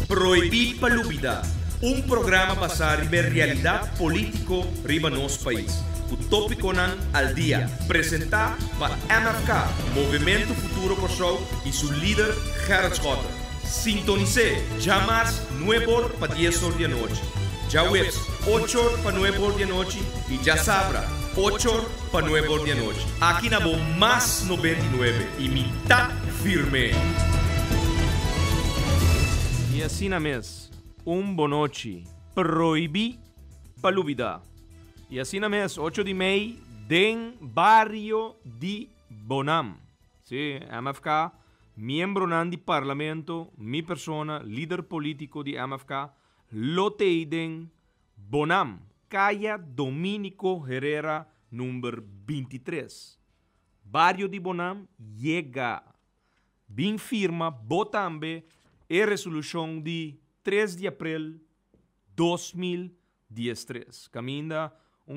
Proibir Palúbida, um programa basado na realidade político riba nosso país. O tópico nan al dia, apresentado por MFK, Movimento Futuro Kosovo e seu líder Gerard Schotter. Sintonize, jamais 9 horas para 10 horas da noite. Já webs, 8 horas para 9 horas da noite e já sabra, 8 horas para 9 horas da noite. Aqui na Bo Mais 99 e mitad firme. E assim na mês, boa noite, proibi palúbida. E assim na mês, 8 de maio, den barrio de Bonam. Sim, MFK, membro de parlamento, mi persona, líder político de MFK, loteiden Bonam, calle Dominico Herrera, número 23. Barrio de Bonam llega. Bem firma, botambe, a resolução de 3 de abril de 2013. Caminha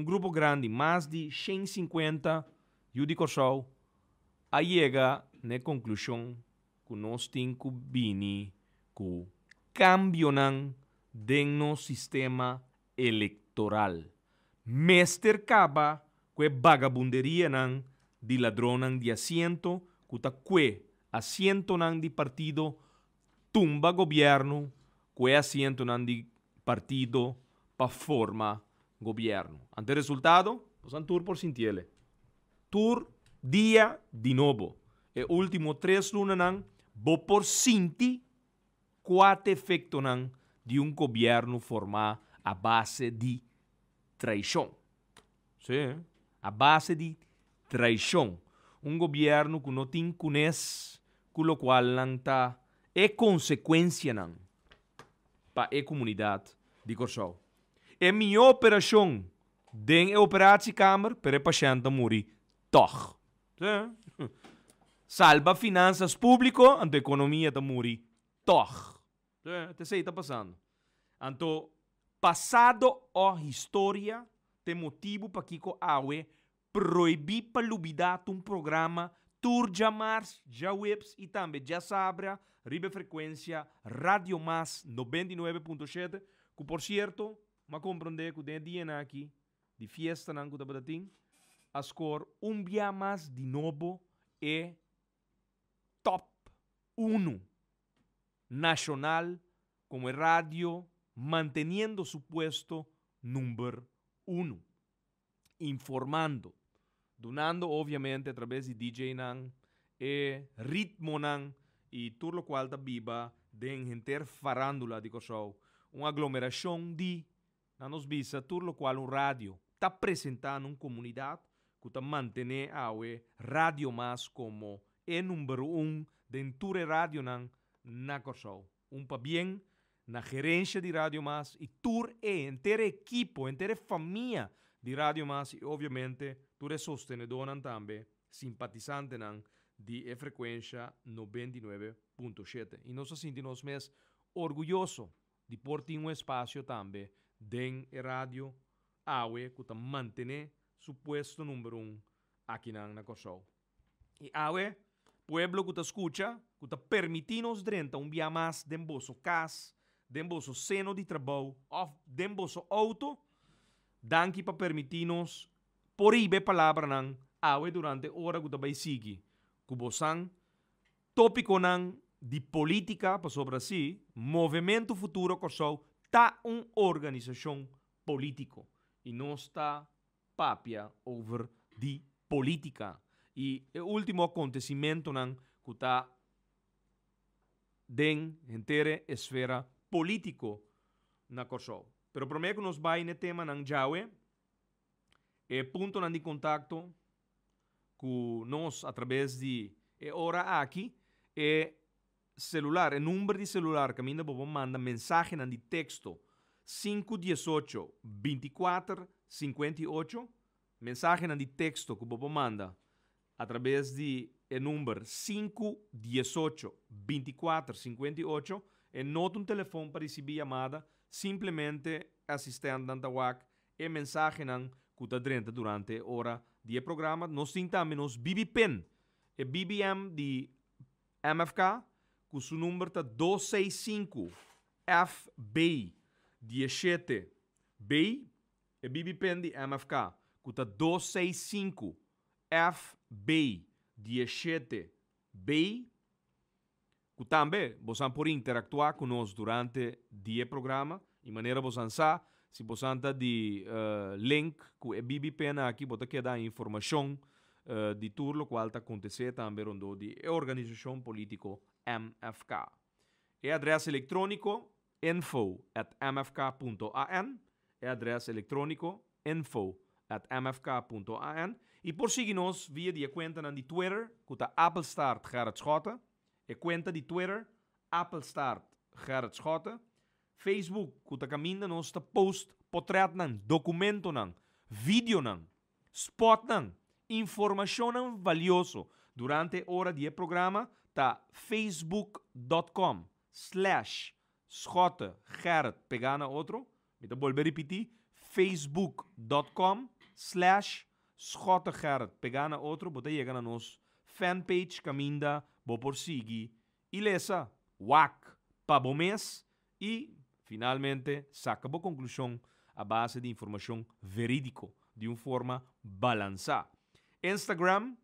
grupo grande, mais de 150 de Kosovo, a chega na conclusão que nós temos que vir com cambio no sistema eleitoral. Mester caba com a vagabunderia de ladrão de assento, que assento de partido tumba governo, que assento de partido para forma governo. Ante resultado, pues un tour por Sintiele. Tour dia de novo. E último 3 lunas bo por Sinti 4 efecto de governo formado a base de traição. Sim, a base de traição. Governo que não tem conhece, com o qual não está é consequência para a comunidade de Kosovo. É minha operação den operatiekamer para o paciente morrer. Toch. Salva finanças públicas, a economia está morrer. Toch. Te sei está passando. Então, passado a história, tem motivo para que a AUE proibir palubidade programa Tour Jamars, já webs e também já sabra, riba frequência, Radio Mas 99.7, que por certo, mas compreender que o dia aqui, de fiesta que está batating, a score dia mais de novo é top 1 nacional como rádio, manteniendo su puesto número 1, informando, donando obviamente a través de DJ ritmo e tudo lo qual está viva de gente farándula de Kosovo, uma aglomeração de nos visa tudo lo qual rádio está apresentando comunidade que está mantendo a rádio mais como número 1 dentro da rádio na Kosovo. Pa bem na gerência de rádio mais e tur inteira equipo, inteira família de rádio mais e obviamente tur sostenedor também, simpatizante de frequência 99.7. E nós sentimos mais orgulhoso de por ter espaço também den rádio AUE que mantém su puesto número 1 aqui na Kosovo. E AUE, pueblo que escuta, que permite-nos dentro dia mais de vosso casa, de vosso seno de trabalho, ou de vosso auto, danke para permitir-nos por ibe palavra AUE durante a hora que vai seguir. Que bosan tópico de política para sobre si, Movimento Futuro Kosovo está uma organização política e não está papia over de política. E o último acontecimento que está dentro inteira esfera político na Kosovo. Pero primeiro que nos vai no tema Jaue, ponto de contato com nós através de hora aqui celular, o número de celular que ainda vou mandar mensagem de texto 518 24 58, mensagem de texto que vou mandar através de número 518 24 58 e nota telefone para receber chamada, simplesmente assistente da WAC e mensagem que está dentro durante a hora do programa. Nós temos também nos BBPen, e BBM de MFK, que seu número está 265 FB 17 B e BB-pen de MFK kuta 265 FB 17 B kutambe bosan por interactuar conosco durante o programa de maneira bosan sa se bosan tá de link com o BB-pen aqui bota que dá informação de tudo o qual está acontecendo também rondo de organização político MFK. E adresso eletrônico info@mfk.an é adresso eletrônico info@mfk.an e por seguir-nos via de conta de Twitter que está Apple Start Gerard Schotten e conta de Twitter Apple Start Gerard Schotten Facebook que está caminhando nos post portrait nan documento nan vídeo nan spot nan informação nan valioso durante a hora do programa tá facebook.com/Schotten Gerard pegana outro me volver repetir facebook.com/Schotten Gerard pegana outro bota chega na nos fanpage caminda bo por seguir e lesa WAC para bom mês e finalmente saca boa conclusão a base de informação verídico de uma forma balançada. Instagram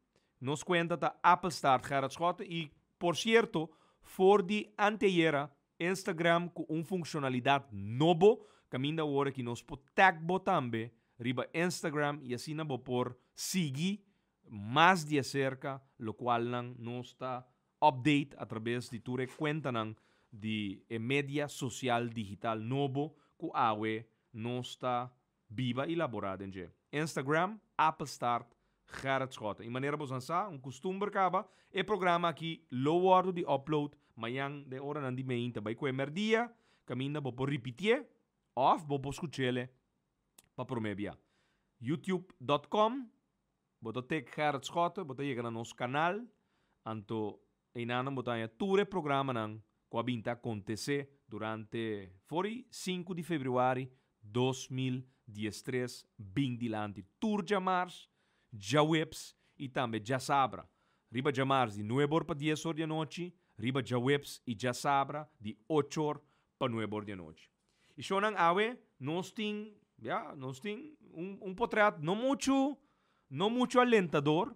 nos conta da Apple Start Gerard Schotten e por certo for de anteera Instagram com uma funcionalidade nova caminda hora que nos pode tag também riba Instagram e assim na por seguir mais de cerca lo qual nos está update através de tua conta de mídia social digital novo que awe nos está viva e elaborada em Instagram Apple Start Gerard Schotten. De maneira bosança, costume acaba e programa aqui low de upload manhã de hora de meia também com dia caminda por repetir of bo escuchele para promebia youtube.com bota tek Gerard Schotten bota chega no nosso canal anto inana bota ture programa nan que abinta acontecer durante fori 5 de fevereiro 2013 bem dilante tour de mars já webs e também já sabra riba de mars de 9 horas para 10 horas da noite riba já webs e já sabra de 8 horas para 9 horas da noite. E sonang awe, nós tem portrait não muito alentador,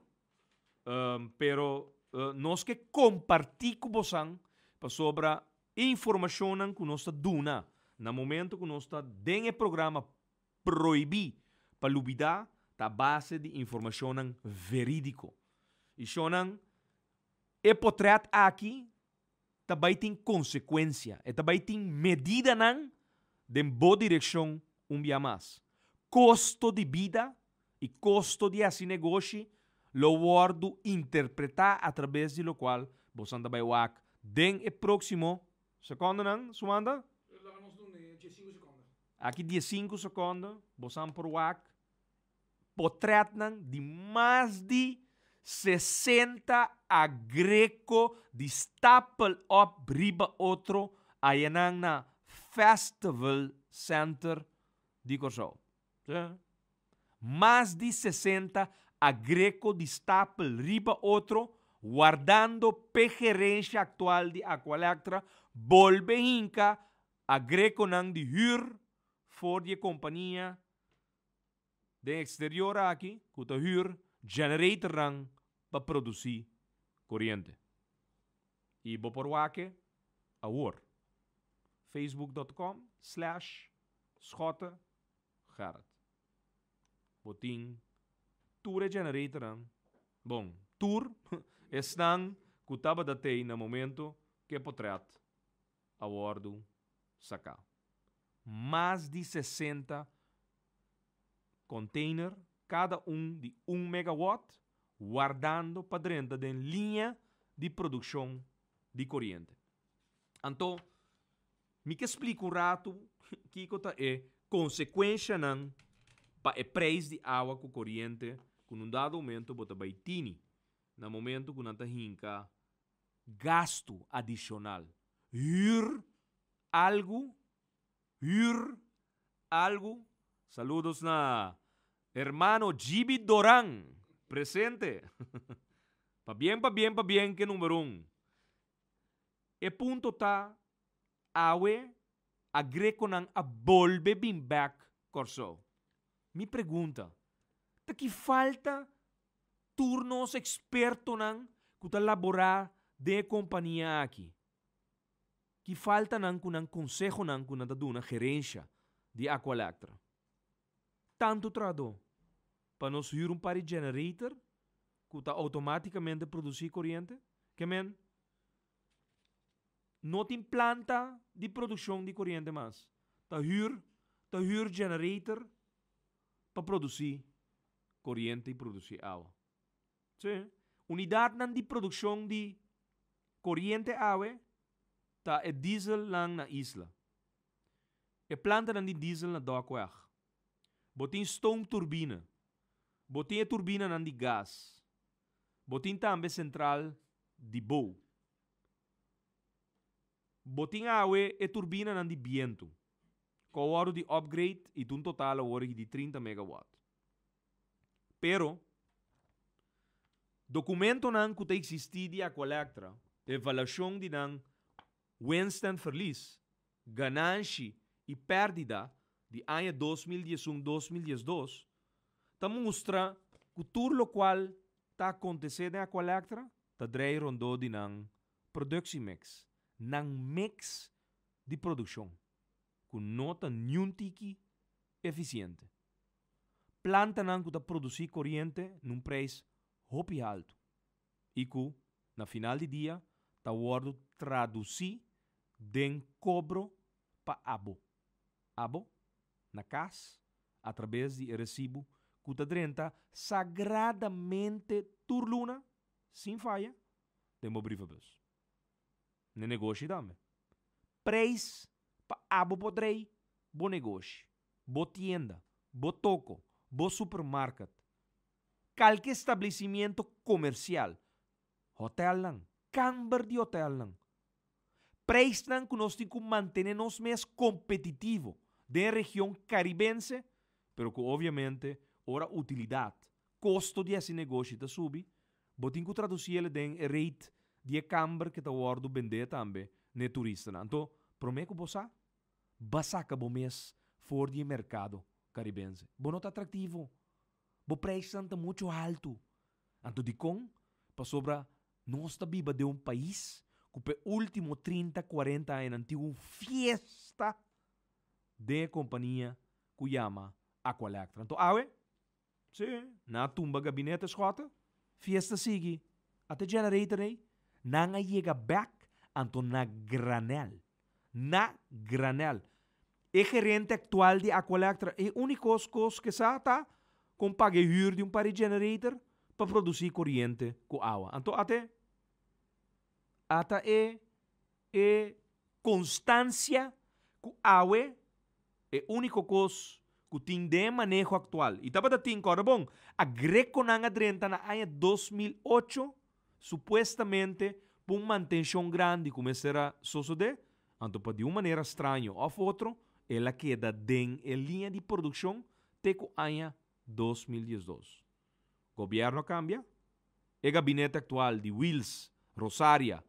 pero nós que compartir com vocês para sobre a informação que nós está dando no momento que nós está dentro do programa proibir para lubidar a base de informação verídico. E sonang e portrait aqui também tem consequência, e também tem medida de boa direção dia mais. Custo de vida e custo de esse negócio lo guardo interpretar através de lo qual você anda vai wak den e próximo segundo não Sumanda? Aqui 15 segundos você anda por wak portrait de mais de 60 agrego de staple up riba outro aí na Festival Center de Corsol. Mais de 60 agrego de staple riba outro guardando preferência atual de Aqualectra volve hinca agrego nang de huur for die companhia de exterior aqui que te huur generator nang para produzir corrente. E bo por wake a war. facebook.com/Schotten Gerard. Botin tour generator. Bom, tour estão cutaba da tei no momento que potret a bordo sacar. Mais de 60 container, cada de 1 megawatt, guardando para dentro da linha de produção de corrente. Então, me que explico rato que é consequência para o preço de água com corrente que num dado momento bota baitini no momento que não hinca gasto adicional huir algo saludos na hermano Gibi Doran presente pa bien que número 1 e punto tá awe agrego nang a volve bim back corso. Mi pregunta, ta que falta turnos experto nang kuta laborar de companhia aqui. Que falta nang kunang consejo nang kunang daduna gerência de Aqualectra. Tanto trado para nos huir um par de generator que está automaticamente produzir corrente, que men não tem planta de produção de corrente mais. Tá huir generator para produzir corrente e produzir água. Sim. Unidade nan de produção de corrente água tá é diesel lang na isla. É planta nan de diesel na dokweg. Botin stone turbina. Botin turbina nan de gás. Botin também central de bow. Botin água é turbina nan de viento. Com o de upgrade e um total de 30 megawatt. Pero documento nan que existe de Aqualectra, avaliação de nan Winston verlies, ganância e perdida de ano 2011-2012, ta mostra que tudo o qual está acontecendo em Aqualectra, ta drei rondo de nan production mix, nan mix de produção, que não está nenhum tiki eficiente. Planta nan que ta produzir corrente num preço hopi alto. E que, na final de dia, ta word traduzir den cobro para abo. Abo, na casa, através de recibo, que ta drenta sagradamente turluna, sem falha, de mo brievenbus. Ne negócio também. Preço para abo podrei, bo negócio, bo tienda, bo toco, bo supermarket, qualquer estabelecimento comercial, hotel lang, camber de hotel lang, preço lang que nós temos que manter-nos mais competitivos da região caribense, pero que obviamente, ora utilidade, custo de esse negócio está subir, vou ter que traduzir ele em rate de camber que está ordo vender também, ne turista. Então, prometo que você vai sacar o mês fora do mercado caribense. Bom, não está atrativo. O preço está muito alto. Então, de com, para sobra, nós está viva de um país que, por último 30, 40 anos, tem uma fiesta de companhia que chama Aqualectra. Então, sim, na tumba gabinete escota, fiesta sigue. Até generator aí, não chega back, então na granel. Na granel. O gerente atual de Aqualectra é o único coisa que está com pague huur de um par de generator para produzir corrente com água. Então, até constância com água é o único coisa que tem de manejo atual. E estava da tinha, bom, a Greco na adrenta na ano 2008, supostamente, por uma manutenção grande, como será suceder, então, de uma maneira estranha ou outra, ela queda dentro da linha de produção até o ano 2012. O governo cambia, o gabinete atual de Wills, Rosaria,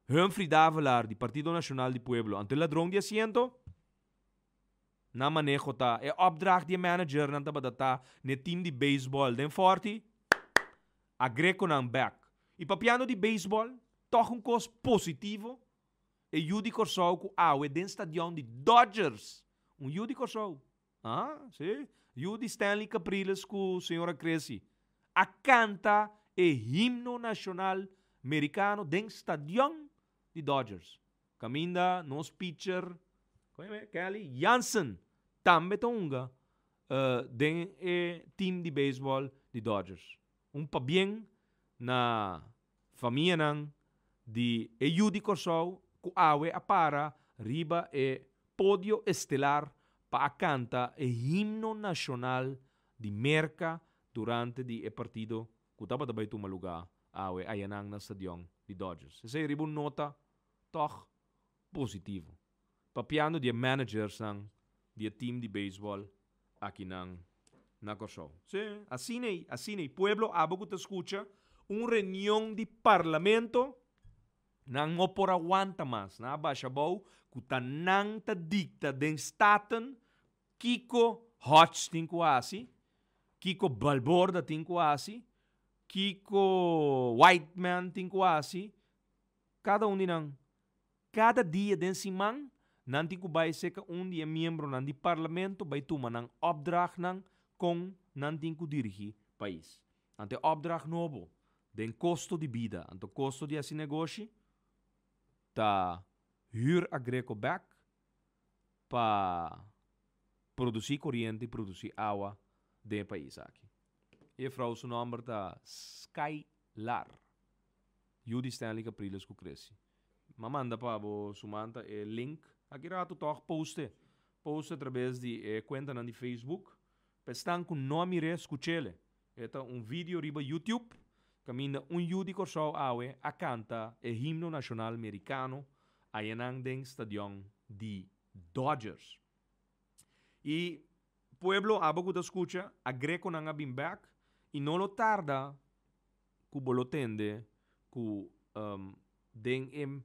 Humphrey Davelar, do Partido Nacional do Pueblo, ante o ladrão de assento, na manejo ta, opdracht de manager na tabadata, ne team de baseball, den forte, a Greco na back. E papiano de baseball, toch um coisa positivo, e Judy Corsou com água den stadion de Dodgers. Judy Corsou. Sim. Judy Stanley Capriles com a senhora Cresci. A canta o himno nacional americano den stadion de Dodgers. Caminda, nos pitcher, Kelly Jansen, também tonga, den team de baseball de Dodgers. Pa bien na família nang de Judy Corsou, com água a para riba e pódio estelar para cantar o himno nacional de Merca durante o partido que estava também em lugar água ayanang na stadion de Dodgers. Essa é riba nota toch positivo. Papiano de managers ng de team de baseball aqui na Corsou. Sim, assim, pueblo abo que te escucha, reunião de parlamento Nang mo por aguanta mas. Na baixa bau, kuta nang ta dicta den staten, kiko Hodge tin quasi, kiko Balborda tin quasi, kiko Whiteman tin quasi, cada dinang, cada dia den simang, nanti ko bay seka dia membro nan di parlamento, bay tuma nang opdracht nang kung nanti ko dirigi país. Ante opdracht nobo, den costo de vida, ante costo de esse negócio, ta huur agreco back, pa produzir corrente e produzir água do país aqui. E vrouw zijn naam tá Skylar. Judy Stanley Capriles que cresce. Mas manda para o sumanta e link. Aqui rato toch poste. Poste através de conta na Facebook. Pestan com nome re escuchele. Eta vídeo riba YouTube. Caminda Judy Corsau awe a canta e himno nacional americano a enang den stadion de Dodgers. E pueblo abo que escucha a greco nanga been back e não lo tarda que bolo tende que den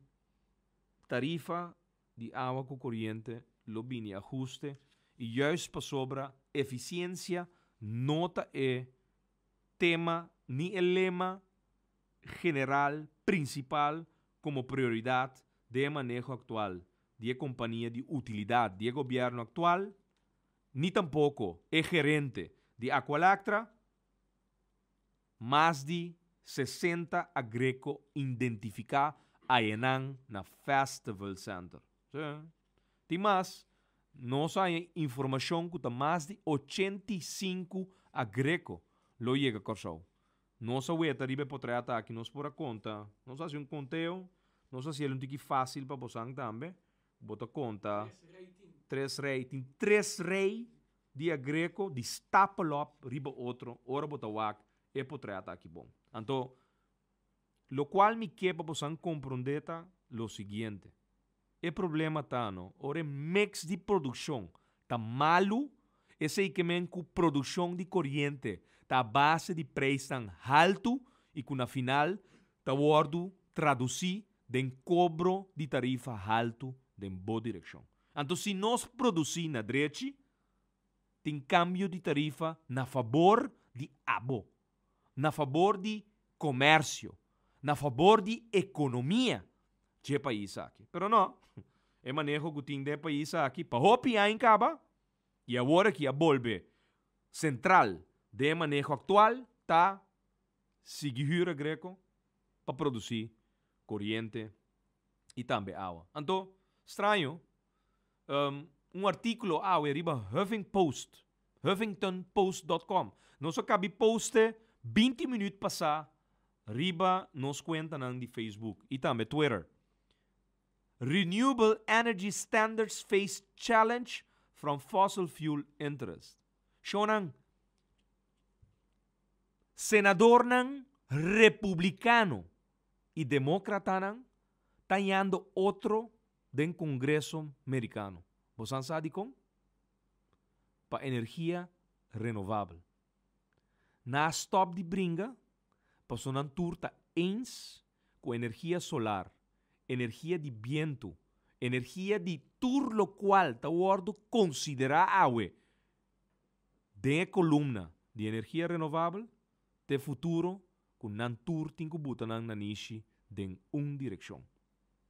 tarifa de água com corriente lo bini ajuste e juist para sobra eficiência nota tema ni el lema general principal como prioridade de manejo actual de companhia de utilidade de governo actual ni tampoco gerente de Aqualactra, más de 60 agreco identificar a Enang na Festival Center. Tem mais, nós hay informação que mais de 85 agreco lo llega Corsau. Nós sabemos que potrá aqui nós por a conta, nós fazemos conteo, nós fazemos um tique fácil para você também, bota conta. 3 rei dia greco de stapelop riba outro ora botawak e potrata aqui bom. Então, lo qual me quer para você compreender lo seguinte. O problema tá no, ora mix de produção tá malo, esse que men com produção de corrente tá base de preço tão alto e que na final tá wordo traduzir den cobro de tarifa alto den boa direção. Então, se nós produzimos na direita, tem cambio de tarifa na favor de abo, na favor de comércio, na favor de economia de país aqui. Pero não, é manejo que tem de país aqui para hopiar em caba e agora que a volve central de manejo atual tá seguir greco para produzir corrente e também água. Então, estranho. Artículo arriba huffingtonpost.com. Nós acabamos de poste 20 minutos passar riba nos conta de Facebook e também Twitter. Renewable Energy Standards face challenge from fossil fuel interest. Shonan senador republicano e democrata tayando outro del Congreso americano. ¿Vos sabe con? Para energia renovável. Na stop de bringa, para sonar turta eens com energia solar, energia de viento, energia de tur lo qual ta wordo considerar awe de columna de energia renovável de futuro com nan tur tinko butanang nanishi den direção.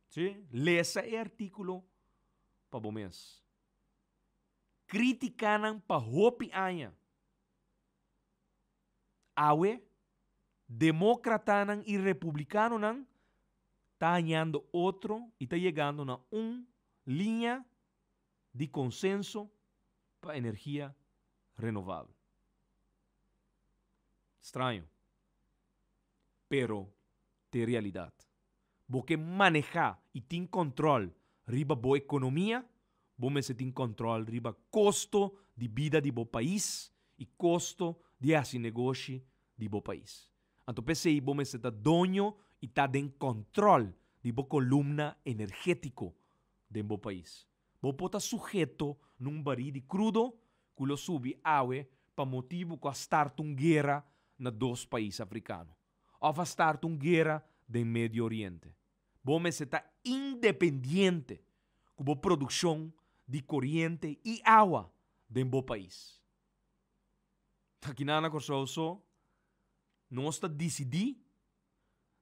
Sí? Lesa e artículo para bom mês. Criticanan para hopi anya. Awe, democratanan e republicanonan tá añando outro e tá chegando na linha de consenso para energia renovável. Estranho. Pero, de realidade. Porque manejar e tem controle riba boa economia, bom se tem controle riba custo de vida de bo país e custo de esse negócio de bo país. Então, pensei, bom se tá dono e tá den controle de bo columna energético de bo país. Bo pota sujeto num baril de crudo que lo subi awe para motivo que start guerra na 2 países africanos. Ou start guerra do Médio Oriente. Bom se está independiente com a produção de corrente e água dentro do país. Aqui na Corsol só, nós está decidir,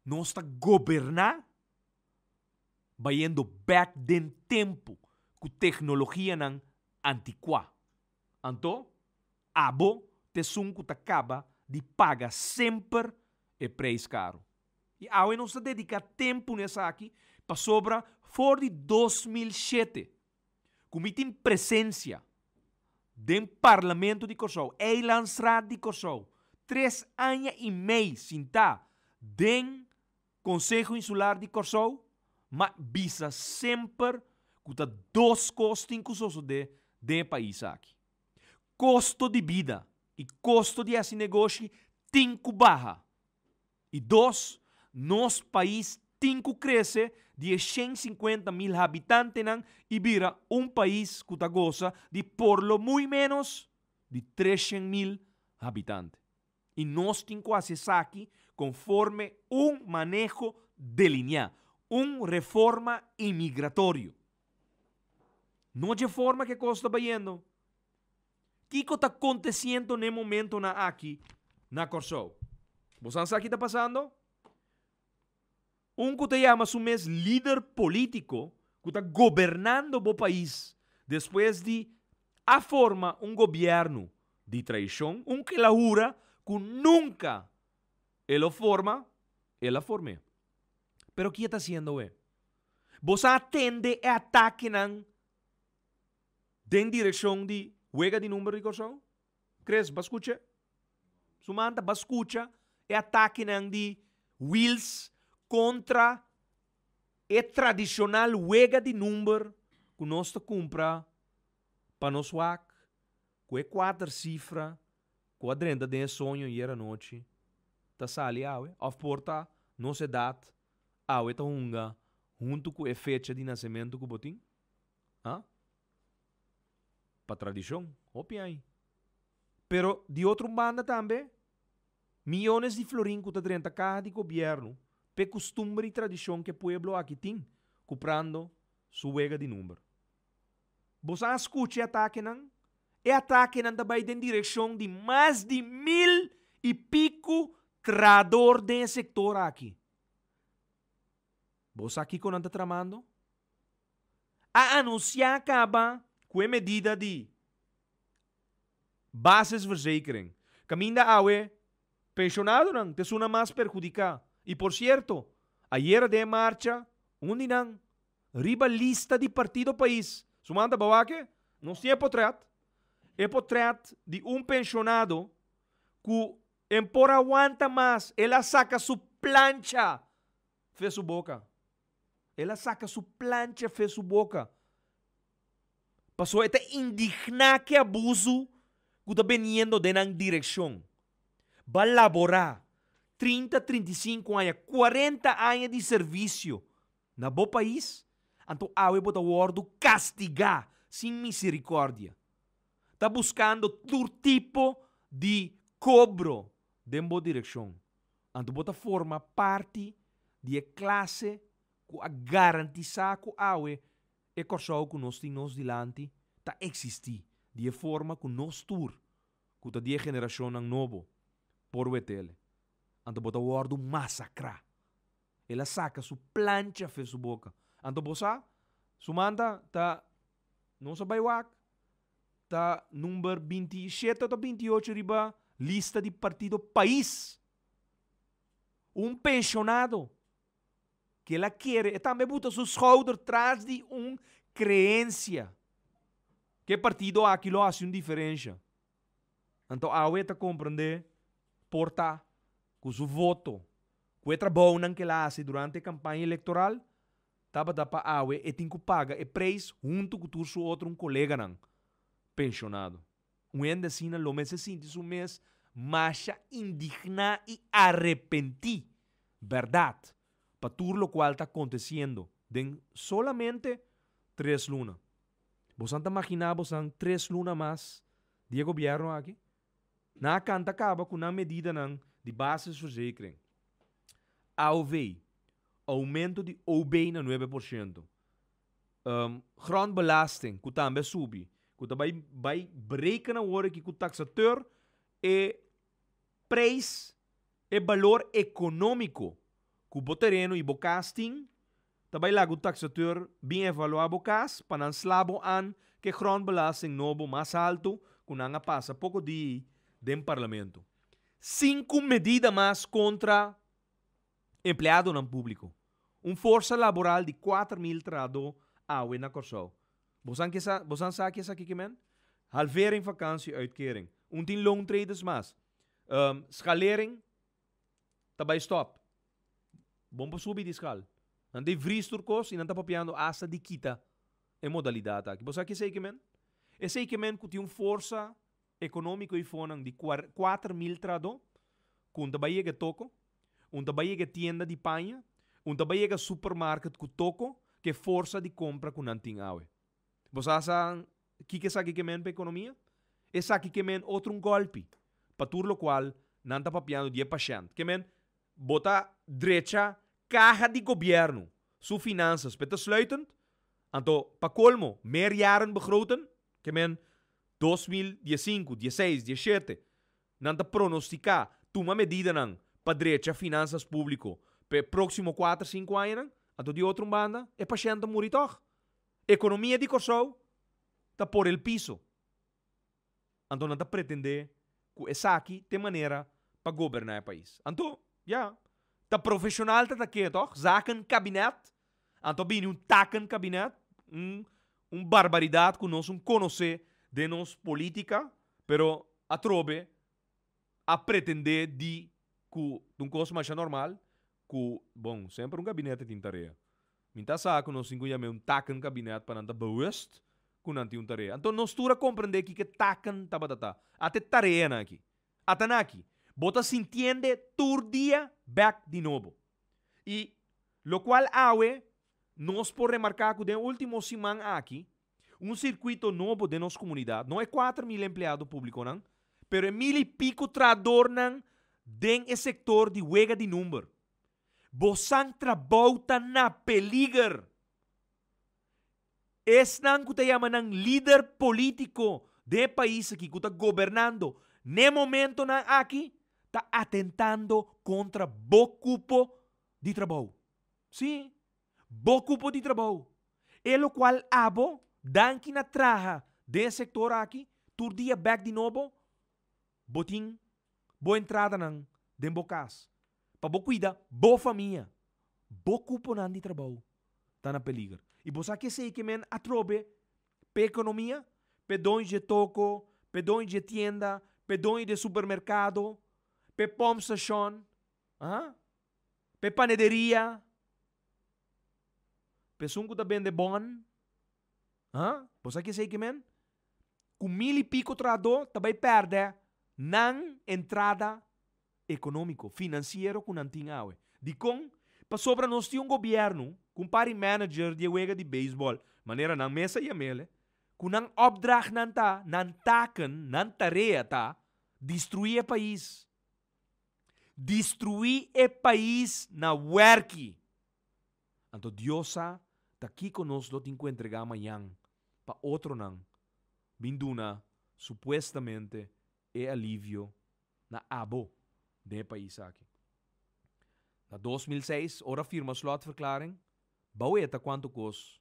nós está governar, vai indo back den tempo com tecnologia nan antiqua. Então, abo te sunco te acaba de pagar sempre o preço caro. E agora nós dedica tempo nessa aqui para sobra for de 2007. Como tem presença do Parlamento de Kosovo, Eilandsraad de Kosovo, 3 anos e meio sentar do Conselho Insular de Kosovo, mas visa sempre que tá 2 costos inclusos de país aqui. Custo de vida e custo de esse negócio tem que baixar. E 2, nosso país tem que crescer de 150 mil habitantes e vira país que goza de por lo muito menos de 300 mil habitantes. E nós temos que acessar aqui conforme manejo delineado, reforma imigratório. Não é forma que costa vendo. O que está acontecendo no momento aqui na Kosovo? Você sabe o que está passando? Que te chama su mes líder político que está governando o país depois de formar governo de traição, que la jura que nunca ele forma, ela formé. Pero o que está fazendo? Você atende e ataque em direção de huelga de número de Kosovo? ¿Crees? ¿Bascucha? Sumanta, bascucha e ataque de Wills contra a tradicional huelga de número que nós compra para nós WAC, com a 4 cifras, com a drenda de sonho e era noite. Tá sali awe, of porta, não se data, awe tá hunga, junto com a fecha de nascimento que botim. Ah? Para tradição, opia aí. Pero de outro banda também, milhões de florim que tá dentro da casa de governo, pe costumbre e tradição que o pueblo aqui tem, comprando sua huelga de número. Você escuta ataque não? E ataque não também em direção de mais de 1.000 e pico trador de sector aqui. Você aqui quando está tramando? A anunciar acaba com a medida de basisverzekering. Caminda awe, pensionado não, te suna mais perjudicar. E por certo, ayer de marcha, onde não, riba lista de partido país. Sumanda bawaque, não tinha portrait. É portrait de pensionado que empor aguanta mais, ela saca sua plancha, fez sua boca. Ela saca sua plancha, fez sua boca. Passou a indignar que abuso que está veniendo de na direção. Vai laborar 30, 35 anos, 40 anos de serviço na bom país. Então, a bota o castigar sem misericórdia. Está buscando todo tipo de cobro de boa direção. Então, bota forma parte de classe que a garantizar que a e Kosovo que nós temos delante está existir de forma que nós tur que está de geração novo por o tele. Então, bota o massacrar. Ela saca sua plancha fez sua boca. Então, você, sumanda, tá, não sabe o tá número 27 ou 28 riba lista de partido país. Pensionado que ela quer e também bota seu shoulder atrás de crença. Que partido aquilo faz uma diferença. Então, a está compreender porta com o voto, com o trabalho que ela faz durante a campanha eleitoral, estava da para a e tem que pagar e preço junto com o seu outro colega pensionado. Ainda assim, lo me se sente su mês macha indigna e arrepentir. Verdade. Para tudo lo qual está acontecendo. Den solamente 3 lunas. Você não imagina, você 3 lunas mais de governo aqui? Na canta acaba com uma medida de bases verzekering. Ao ver aumento de OB na 9%. Grondbelasting, que também sube. Que também vai breken na hora que o taxateur é preço e valor econômico que o terreno e o casting também lá o taxateur bem avaliado o caso para não slabo an que grondbelasting novo mais alto que não passa pouco de dentro parlamento. 5 medidas mais contra empleado no público. Força laboral de 4.000 trado awe na Corsou. Você sabe que essa aqui, men? Halvering vakantie uitkering. Tin long traders mas. Skalering, tabay stop. Bom para subir de escala. Nandei vries turcos e não está papiando asa de kita em modalidade aqui. Você sabe que esse aqui, men? Esse aqui, men, que tem força econômica e fonang de 4.000 trado, com tabay que toco, tabay que tienda de panha, tabay que supermarket que toco, que força de compra com nanting awe. Você sabe que sabe que men para economia? Essa aqui que men outro golpe. Para tudo o qual não está papiando de paciente. Que men bota direita caja de governo, su finanças, para sluiten. Então, para colmo, meer jaren begroten. Que men 2015, 16, 17, não está pronosticar uma medida não para direita finanças público para próximo 4, 5 anos. Então, de outra banda, é paciente morrer toch. Economia de Corsou está por el piso. Então, não está pretender que essa aqui tem maneira para governar o país. Então, já. Está profissional, está aqui, toch? Zaken cabinet. Então, bem, taken cabinet. Barbaridade que nós conhecer de nossa política, pero a trobe a pretender de que um coisa mais normal, que, bom, sempre gabinete tem tarefa. Minta sabe que nós temos taken cabinet para não bewust que não tem tarefa. Então, nós tura compreender que taken tabatata. Até tarefa aqui. Até aqui. Bota se entende todo dia back de novo. E, lo qual awe, nós por remarcar que no último semana aqui, circuito novo de nossa comunidade, não é 4.000 empregados públicos, não, pero é 1.000 e pico trador den o sector de huega de número. Bosan trabalha na peligro. Nang que chama ng líder político de país que está governando. Ne momento na aqui, está atentando contra bocupo de trabalho. Sim, bocupo de trabalho. E lo qual abo, dan que na traja de sector aqui, tur dia back de novo, botin, boa entrada nang, den bocas. Para bo cuida, boa família, bocupo nan de trabalho, está na peligro. E você que sei que men atrobe, pe economia, pe dois de toco, pe dois de tienda, pe dois de supermercado, pe pom station, pe panaderia, pe sunco da bende bon, você que sei que men, com 1.000 e pico trado, também perde nan entrada econômico, financeiro com nantingawe. De com, para sobra nós temos governo, com pari manager de wega de beisebol, maneira na mesa e a mele, com nan opdracht nan ta, nan taken, nan tarea ta, destruir o país. Destruir o país na werki. Então Deus está aqui conosco, tem que entregar amanhã, para outro nan, binduna, supostamente, é alívio na abo de país aqui. Na 2006, ora firma slotverklaring, baueta quanto cos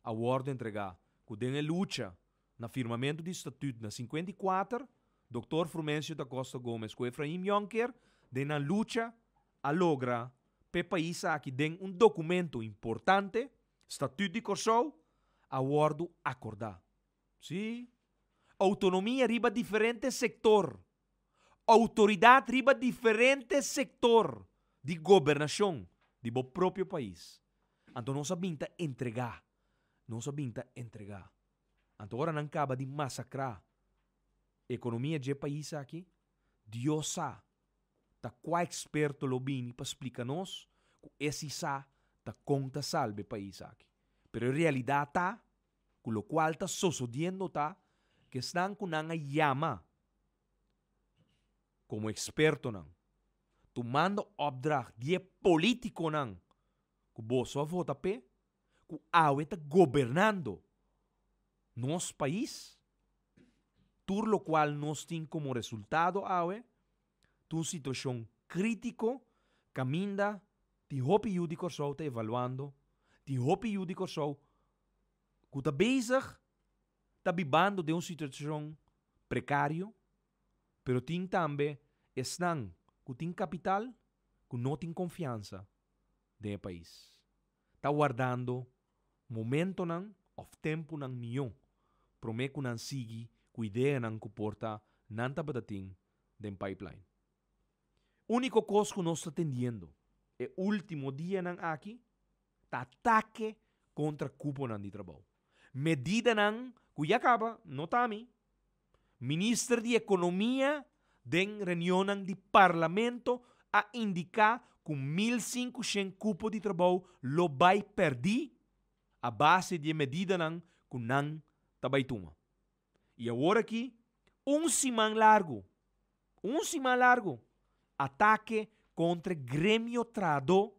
a ordem entregar, que tem a luta na firmamento de estatuto na 54, Dr. Frumencio da Costa Gomes com Efraim Jonker, de na luta a logra pe país aqui tem documento importante, estatuto de Corsou, a ordem acordar. Sim, autonomia riba diferente sector, autoridade riba diferente sector de governação de bo próprio país. Então não sabem entregar. Não sabem entregar. Então agora não acaba de massacrar a economia de país aqui. Deus sabe. Está quase experto lo bem para explicar-nos que esse sa está conta salve o país aqui. Pero em realidade está, com o qual está sucedendo está, que estão com uma llama como experto não. Tomando opdracht, die político não, que bolso a vota pe, que awe está governando nosso país, por lo qual nós temos como resultado awe, tu situação crítico, caminda, ti hopi judico so está evaluando, ti hopi judico so, que está bezig, está vivendo de uma situação precária, pero tem também estão que tem capital, que não tem confiança do país. Está guardando momento nan, of tempo nan milhão, para que não siga com a ideia nan que porta nanta batating den pipeline. Único coisa que nós estamos atendendo é o último dia nan aqui, tá ataque contra cupo nan de trabalho. Medida nan que já acaba, não tá a mim. Ministro de Economia den reunião de parlamento a indicar que 1.500 cupos de trabalho lo vai perder a base de medida nan que nan tabay tuma. E agora aqui, semana largo, ataque contra grêmio trado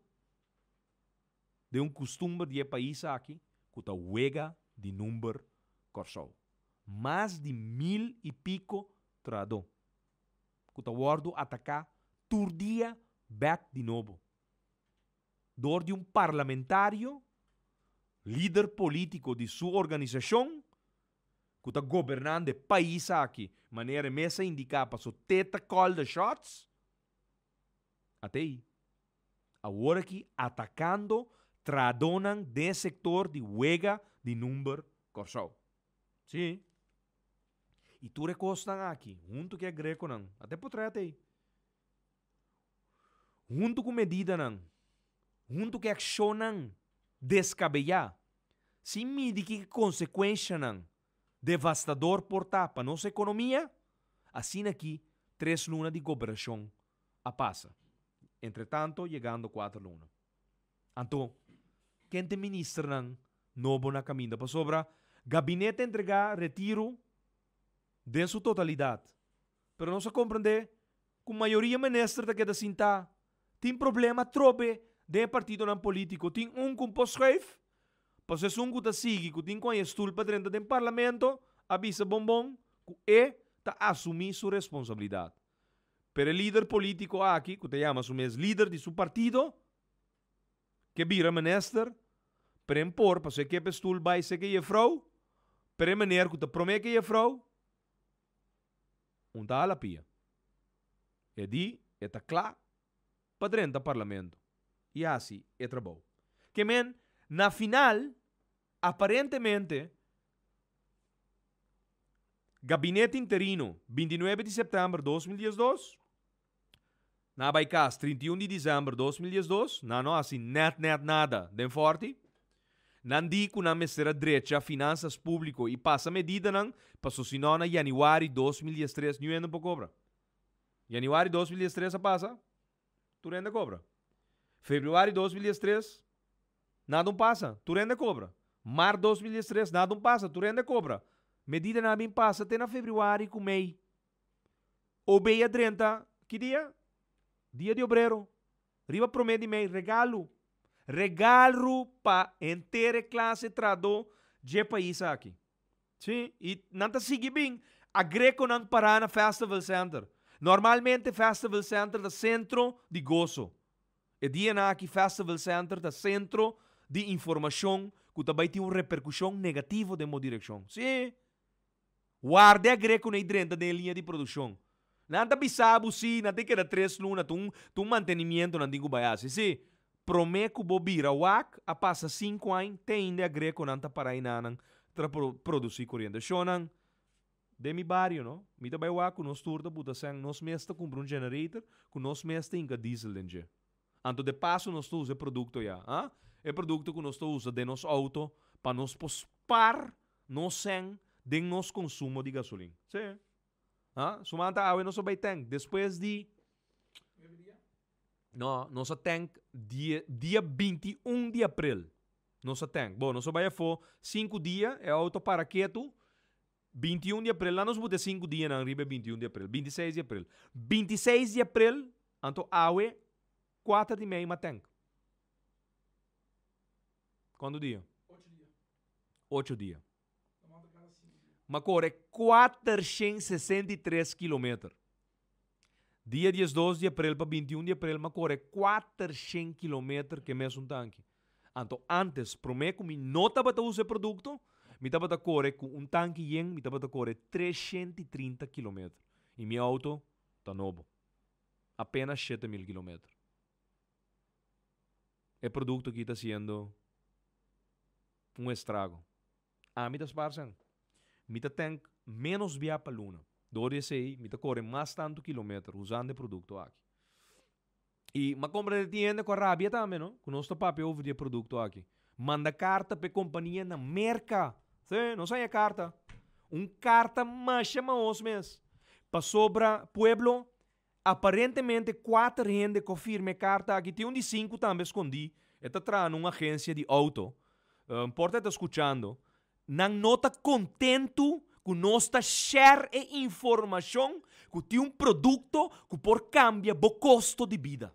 de costume de país aqui, que está huega de número corsou. Mais de 1.000 e pico trado. Que está guardo atacar tur dia back de novo. Dor de parlamentário, líder político de sua organização, que está governando o país aqui, maneira mesa indicar para sua teta call the shots, até aí. Agora aqui, atacando, tradonan de sector de huega de número corsou. Sim. E tu recostan aqui, junto que é greco não, até por trás aí. Junto com medida não, junto que ação não, descabellar. Se mide que consequência não, devastador portar para nossa economia, assim aqui, 3 lunas de governação a passa. Entretanto, chegando 4 lunas. Então, quem te ministra não, novo na caminho para sobra, gabinete entregar retiro de sua totalidade. Pero não se compreende que a maioria ministra que da cinta tem problema trobe de partido não político. Tem com post-chef, para se um que sigue, que tem com a estulpa dentro do parlamento, avisa bombom, que está assumir sua responsabilidade. Pero o líder político aqui, que te chama o mesmo líder de seu partido, que vira minister, para impor, para ser que a estulpa vai ser que é frau, para a maneira que te promete que é frau, tá a pia. E di, está claro, para dentro do parlamento. E assim, é trabalho. Que, na final, aparentemente, gabinete interino, 29 de setembro de 2012, na Baicas, 31 de dezembro de 2012, não assim, nada, den forte, não digo na mestra direita, finanças público e passa medida não, passou se não na januário de 2013, não ainda para cobra. Januário de 2013 passa, tu ainda cobra. Fevereiro de 2013, nada passa, tu ainda cobra. Março de 2013, nada passa, tu ainda cobra. Medida não bem passa até na fevereiro com mei. O bem a 30, que dia? Dia de obreiro. Riba promete mei, regalo para inteira classe trado de país aqui. Sim, e não está seguindo bem. A Greco não para na Festival Center. Normalmente, Festival Center é centro de gozo. E dia aqui, Festival Center é centro de informação que também tem uma repercussão negativa de uma direção. Sim. Guarda a Greco na dentro da linha de produção. Não está bisabo, sim, não tem que dar 3 lunas, tu mantenimento não tem que baiar. Sim. Prometo que bobira wak a passa 5 anos tem ainda a greco não tá para aí não para produzir corrente shonan de mi barrio não mi tá vai wak nós turda buta sang nós mesta compra generator com nós mesta inga diesel dentro anto de passo nós usa produto já é produto que nós usa de nos auto para nos pospar nos sang de nos consumo de gasolina sim sumanta awe nós vai ter depois de não, nossa tank dia 21 de abril. Nossa tank. Bom, nossa vai for 5 dias, é auto para quieto. 21 de abril, lá nós vamos 5 dias na riba 21 de abril. 26 de abril. 26 de abril, anto awe 4 de meia tank. Quanto dia? 8 dias. 8 dias. Tomando cada 5 dias. Mas corre 463 km. Dia 12 de abril para 21 de abril, mas corre 400 km que é um tanque. Então, antes, prometo que não estava a usar produto, me estava a correr com um tanque yen, me estava a correr 330 km. E meu auto está novo. Apenas 7.000 km. É produto que está sendo um estrago. A mim, parcem, me tem menos via para luna. Dori sei, me corre mais tanto quilômetro usando o produto aqui. E ma compra de tienda com a rabia também, não? Com nosso papel over de produto aqui. Manda carta para companhia na merca. Sim, não sai a carta. Carta mais chamaos mesmo. Para sobra pueblo, aparentemente 4 gente confirma carta aqui. Tem de 5 também escondi. Está trazendo uma agência de auto. Porta está escutando. Não nota contento que nós share e informação que tem produto que por cambia o custo de vida.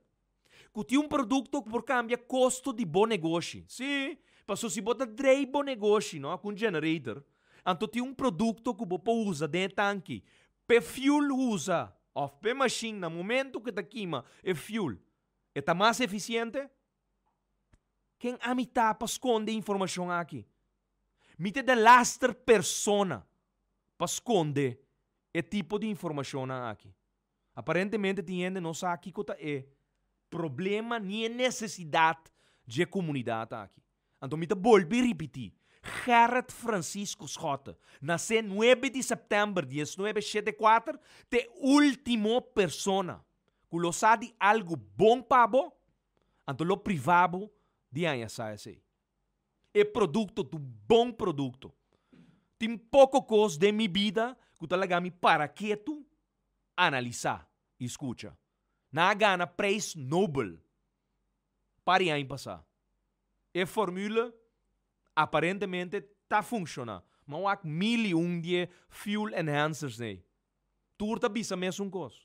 Que tem produto que por cambia custo de bom negócio. Sim, passou se bota drei bom negócio, não? Com generator. Então tem produto que você usa dentro do tanque. Pe fuel usa. Of pe machine, no momento que está queima, é fuel. Está mais eficiente? Quem a mitad para esconder informação aqui? Mite de laster persona para esconder esse tipo de informação aqui. Aparentemente, tem gente não sabe aqui que é problema nem necessidade de comunidade aqui. Então, me volto a repetir. Gerrit Francisco Schotten nasceu 9 de setembro de 1974, de última persona que lo sabe algo bom para você, então lo privado de anha sai assim. É produto do bom produto. Tem pouco coisa de minha vida que eu lagar me para quieto, analisar e escuta. Na gana preço Nobel para aí passar. E fórmula aparentemente está funcionando. Mas há 1.001 de fuel enhancers né. Turta bisa mesmo coisa.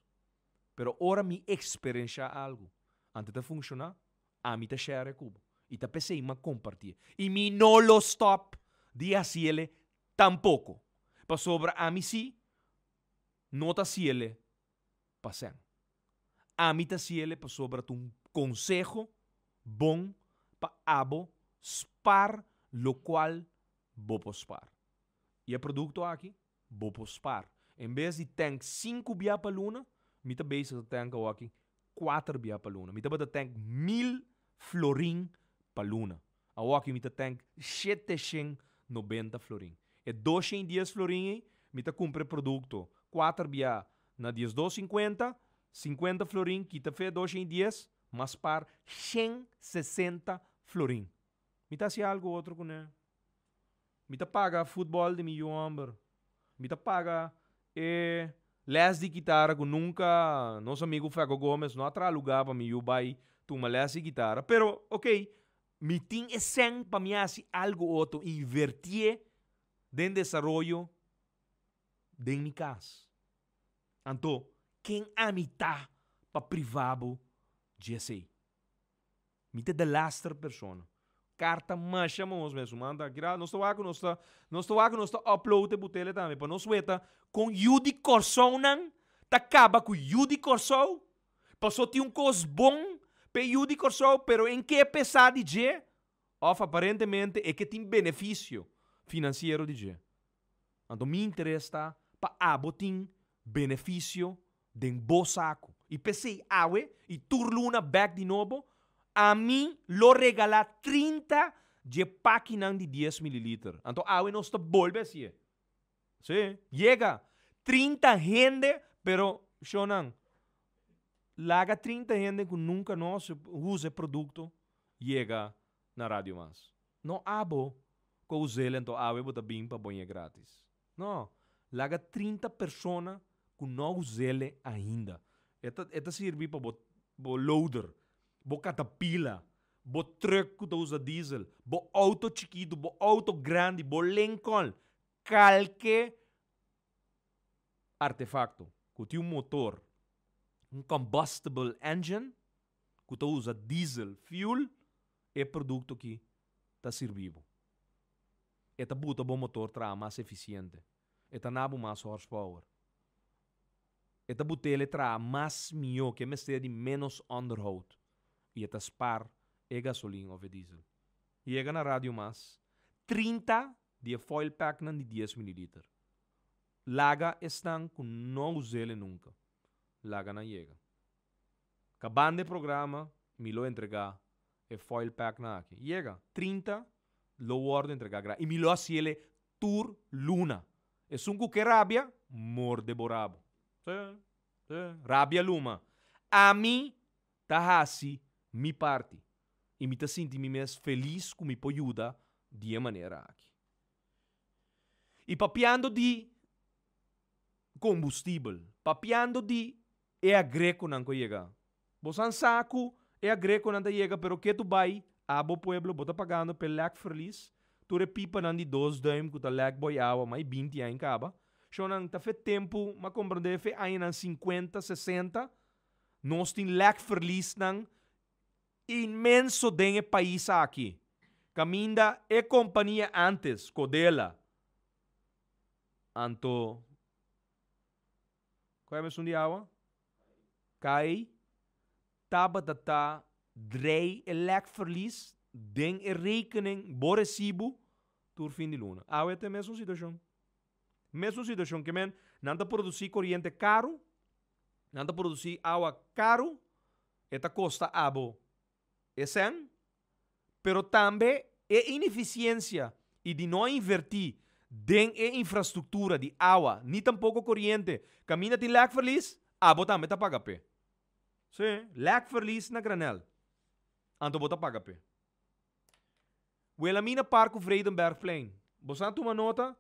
Pero ora me experiencia algo. Antes de funcionar, a mim te share cubo. E te pensei em compartilhar. E me não lo stop de hacerle tampoco. Para sobra a mim sim, não te hacerle pasen. A mim te hacerle para sobra um consejo bom para abo spar lo qual vou pospar. E o produto aqui, vou pospar. Em vez de ter 5 via para luna, me te base ter aqui 4 via para luna. Me te bota ter 1.000 florin para luna. Aqui me te ter 790 florin. E 210 florin, me te compre produto 4 via na 10,250, 50 florin, que te fez 210, mas par 160 florin. Me te algo outro com ele. Me te paga futebol de meu amor. Me te paga les de guitarra que nunca nosso amigo Fego Gomes não atra lugar para mim vai tomar les de guitarra. Pero, ok, me tem esen para mim assim algo outro invertir em desenvolvimento de minha casa. Então, quem a mitad para privado de sei. Me te de laster persona. Carta mais chamamos mesmo. Manda, nós estamos upload de botele também. Para nós ver com Yudi Corsão não. Tá acaba com Yudi Corsão. Passou ter coisa bom para Yudi Corsão, pero em que pesar de G? Aparentemente é que tem benefício financeiro de G. Então me interessa para abotin benefício de bom saco. E pensei, e turluna back de novo. A mim lo regala 30 de páginas de 10 mililitros. Então, agua não está volve assim. Sim, chega 30 gente, pero, Shonan, laga 30 gente que nunca não usa produto, chega na rádio mais. Não abo que use ele, então, agua bota bem para banho grátis. Não, laga 30 pessoas que não usa ele ainda. Esta serve para o loader. Bo catapila, bo truck que usa diesel, bo auto chiquito, bo auto grande, bo Lincoln, qualquer artefacto que tem motor, combustible engine, que usa diesel, fuel, é produto que tá servivo. Eta buta bom motor tra mais eficiente. Eta nabu mais horsepower. Eta butele tra mais mio que me de menos onderhoud. E eta spar e gasolina of diesel. E na rádio mais 30 de foil pack nan de 10 ml. Laga estão com não usele nunca. Laga na chega. Acabando de programa, me lo entregar e foil pack na aqui. Chega 30 lo guardo entregar. E me lo asiele tur luna. E sunku que rabia, morde borabo. Rabia luma. A mim, tá assim, mi parte. E me tá sentindo me mais feliz com me ajuda de maneira aqui. E papiando de combustível, papiando de a greco não chega. Bosan saco a greco não chega, pero que tu vai abo pueblo bota pagando pel lek feliz. Tu repipa nan di 2 duim que tu lek boy awa mai 20 em caba. So nang ta fe tempo, ma compreende fe aí nan 50, 60. Nós tem lek feliz nang imenso dengue país aqui. Caminda e companhia antes, Codela. Anto. Qual é a missão de água? Cai. Tabatata. Drei e lek verlies. Den e rekening. Borrecibo. Tur fin de luna. Água é a mesma situação. Mesma situação que men. Não produzir corrente caro. Não produzir água caro. Eta costa abo. Esen. Pero também é ineficiência e de não invertir den infraestrutura de água, nem tampouco corrente. Camina de lek verlies, abo também tá paga pé. Sim, lek verlies na granel. Anto bota paga pé. Wilhelmina Park Vredenbergplein. Bosan tu uma nota?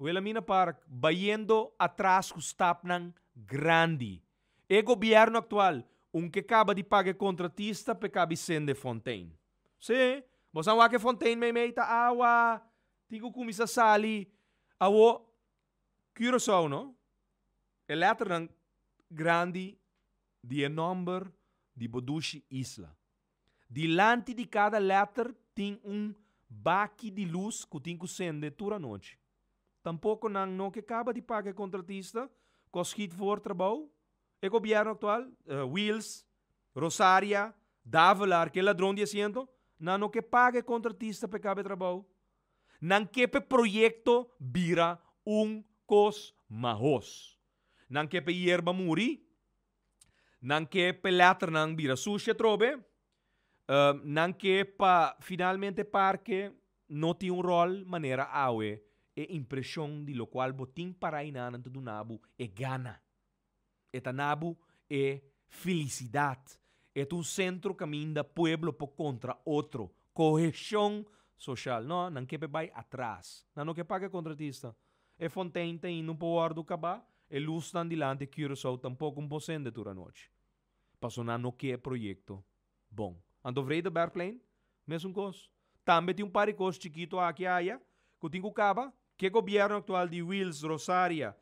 Wilhelmina Park, bayendo atrás com stap ng grande. E governo actual, que acaba de pagar contratista pe cabe sende Fontaine. Sim, bosan wake Fontaine may meita awa, tigo kumisa sali, awo, Curaçao, no? E letter ng grande di number di bodushi isla. Dilante di cada letter tem baki di luz que tem que sende tura noite. Tampouco nang no que acaba de pagar contratista, cosquit voor trabalho, e governo actual, Wheels, Rosaria, Davelar, que ladrão de asiento, não que pague contratista para cada trabalho. Não que pe projeto vira cos mahos. Não que pe hierba muri. Não que pe letra não vira sucia trobe. Não que pa finalmente parque não tem rol maneira awe e impressão de lo qual botim para inan do nabu e gana. Eta nabu e felicidade. É centro caminho da pueblo por contra outro. Cohesión social. Não que vai atrás. Não que paga contratista. E Fontaine tem no poar do cabá. E luz tan dilante Curaçao tampouco posende tura noite. Passou não que é projeto bom. Ando Vredenbergplein, mesmo coisa. Também tem par de coisas chiquito aqui aia. Que tem que caba. Que governo actual de Wheels, Rosaria,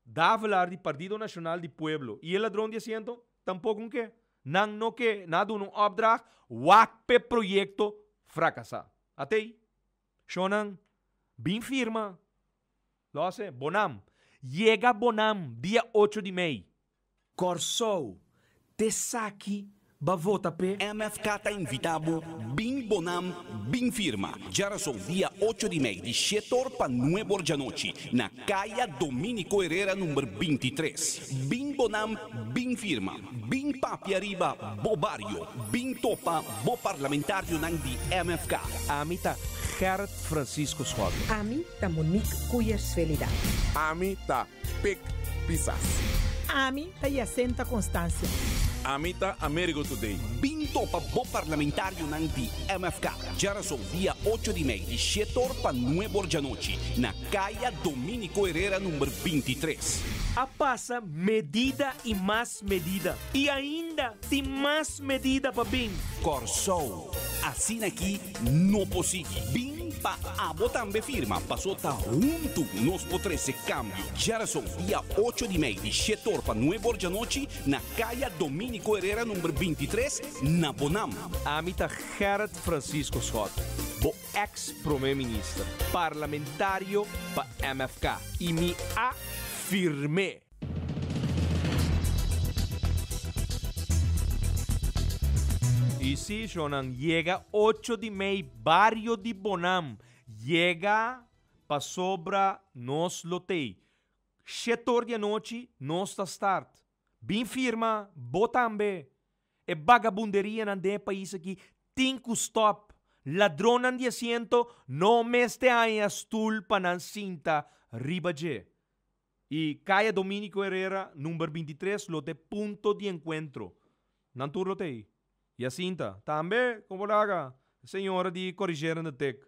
Davelar de Partido Nacional de Pueblo. E el ladrão de asiento, tampouco que. Nang no que, nada um opdracht, wakpe projeto fracassar. Até aí. Shonan, bem firma. Lose, Bonam. Chega Bonam, dia 8 de maio. Corsou, Tessaki, Bavota P. MFK tá invitado, bem bonam, bem firma. Já sou dia 8 de maio, de 7 para 9 da noite, na Caia Dominico Herrera, número 23. Bem bonam, bem firma. Bem papi arriba, bo barrio. Bem topa, bo parlamentário nang di MFK. Amita Gerrit Francisco Schwab. Ami ta Monique Cuyersvelida. Ami ta Pic Pisas. Ami ta Jacinta Constância. Amita Amerigo Today. Bem topa, bo parlamentário nang di MFK. Já sou dia 8 de maio, de 7 para 9 da noite, na Caia Dominico Herrera, número 23. A passa medida e mais medida. E ainda tem mais medida para bem. Corsou. Assim aqui, não possível. Bem Pa abo tambe firma, pasó ta junto nos potrese cambio. Ya son día 8 de mayo de 7 horas para 9 horas de noche na calle Dominico Herrera número 23 na Bonam. Amita Gerrit Francisco Scott, bo ex-primeiro-ministro, parlamentário pa MFK. E me afirmei. Y sí, Shonan, llega 8 de mayo, barrio de Bonam. Llega pa sobra nos lotei. 7 horas da noite, nos tá start. Bem firma, botambe. E vagabunderia na de país aqui, tem que stop. Ladrão de asiento, não meste aí a stool pa nan cinta ribaje. E caia Dominico Herrera, número 23, lote punto de encontro. Nantur lotei. E a cinta, também, como laga, senhora de corrigir na tec.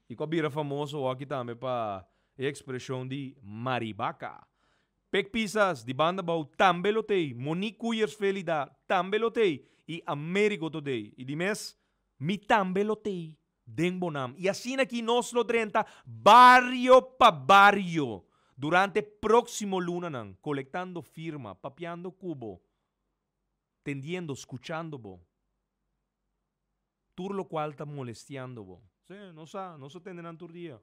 E cobira famoso aqui também para expressão de maribaca. Pek Pisas, de banda bau, também lotei. Monique Cuyers Felida, também lotei. E Américo Today. E de mes, mi também lotei. Den Bonam. E assim aqui nós lo 30, barrio pa barrio. Durante próximo luna, nan, colectando firma, papeando cubo, tendiendo, escuchando, bo. Tur lo cual está molestando, bo. Sí, no sa tenderán tur día.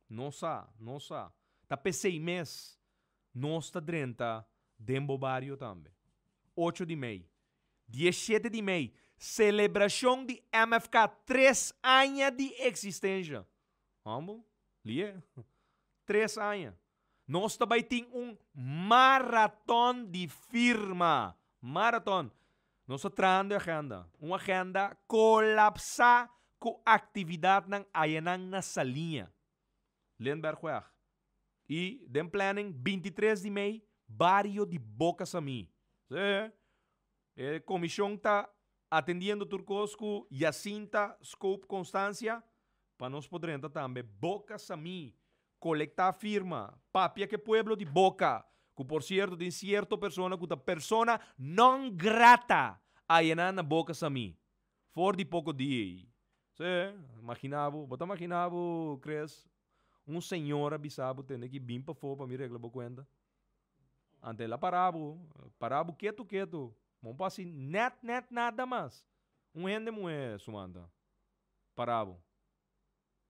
No sa. Ta pe 6 meses, no está 30, dembo barrio también. 8 de maio. 17 de maio, celebração de MFK, 3 anos de existência. Vamos? Lie? 3 anos. Nós também temos maratón de firma. Maratón. Nós estamos a agenda. Uma agenda colapsa com atividade ng ayanang na salinha. Lemberg. E den planning, 23 de maio, barrio de Boca Sami. A comissão está atendendo Turcosco, Jacinta, Scope, Constância, para nós podermos também Boca Sami, colectar firma, papia que pueblo de Boca, que por cierto tem certa pessoa que é persona não grata aí na Boca Sami, for de pouco dia. Imaginava, Cres, senhor avisado tem que vir para fora para me reglar a conta. Ante lá parabo quieto. Vamos passar assim, net, nada mais. Rende moe, Sumanda. Parabo.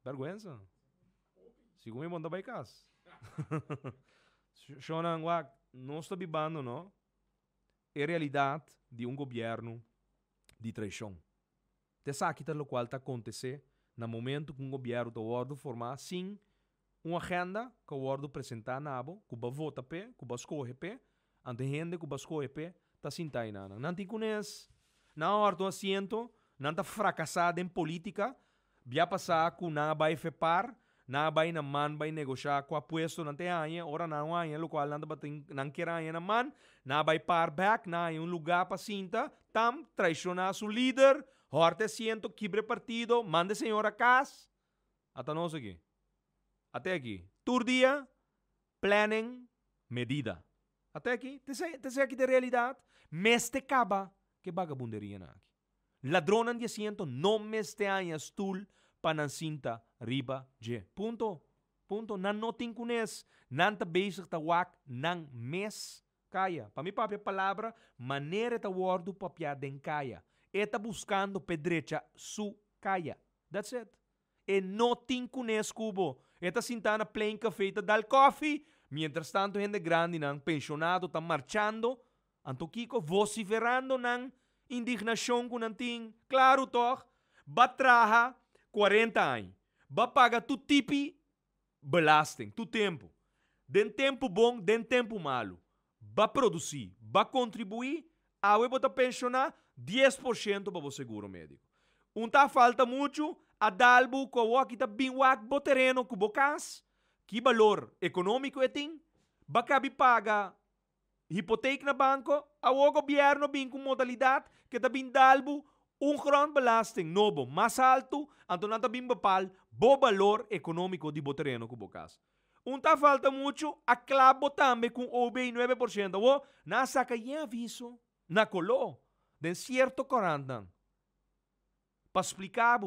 Vergüenza. Segundo me manda para casa. Shonan, não está bibando, não? É realidade de governo de traição. Te sabe que o qual está acontecendo no momento que governo está ordo formar, sim, uma agenda que o ordo apresentar na abo, que vai votar pé, que vai escolher pé, ante gente que vai escolher pé, está sintai nana. Não te conhece, não ordo assento, não está fracassado em política, vai passar com não vai fepar, não vai na man vai negociar com a puesto não tem anha, ora não anha, lo qual não quer anha na man, não vai par back, não é lugar para sinta, tam traicionar seu líder, horte assento, quibre partido, mande senhora casa, até nós aqui. Até aqui. Tur dia, planning, medida. Até aqui. Te sei aqui de realidade. Meste caba que vagabunderia na aqui. Ladronan de asiento não meste anha stool panancinta riba je. Punto. Nan noting kunes. Nan ta basic ta wak nang mes kaya. Pa mi papia palavra, maneira ta wordo papia den kaya. Eta buscando pedrecha su kaya. That's it. E noting kunes kubo. Eta sintana plain café ta dal coffee. Mientras tanto, gente grande nang pensionado tá marchando. Anto Kiko vociferando nang indignação com nanting. Claro, toch? Ba traha 40 anos. Ba paga tu tipi belasting, tu tempo. Den tempo bom, den tempo malo. Ba produzir, ba contribuir. Awe bota pensionar 10% para o seguro médico. Tá falta muito. A dalbo com o que tá bem wak botereno com bocas, que valor econômico é tem, bacabi paga hipoteca na banco, o governo bem com modalidade que tá bem dalbo grande belasting novo, mais alto, então não tá bem bapal, bo valor econômico de botereno com bocas. Tá falta muito, a clavo também com OB 9%, na saca ya aviso, na colo, de certo 40, para explicar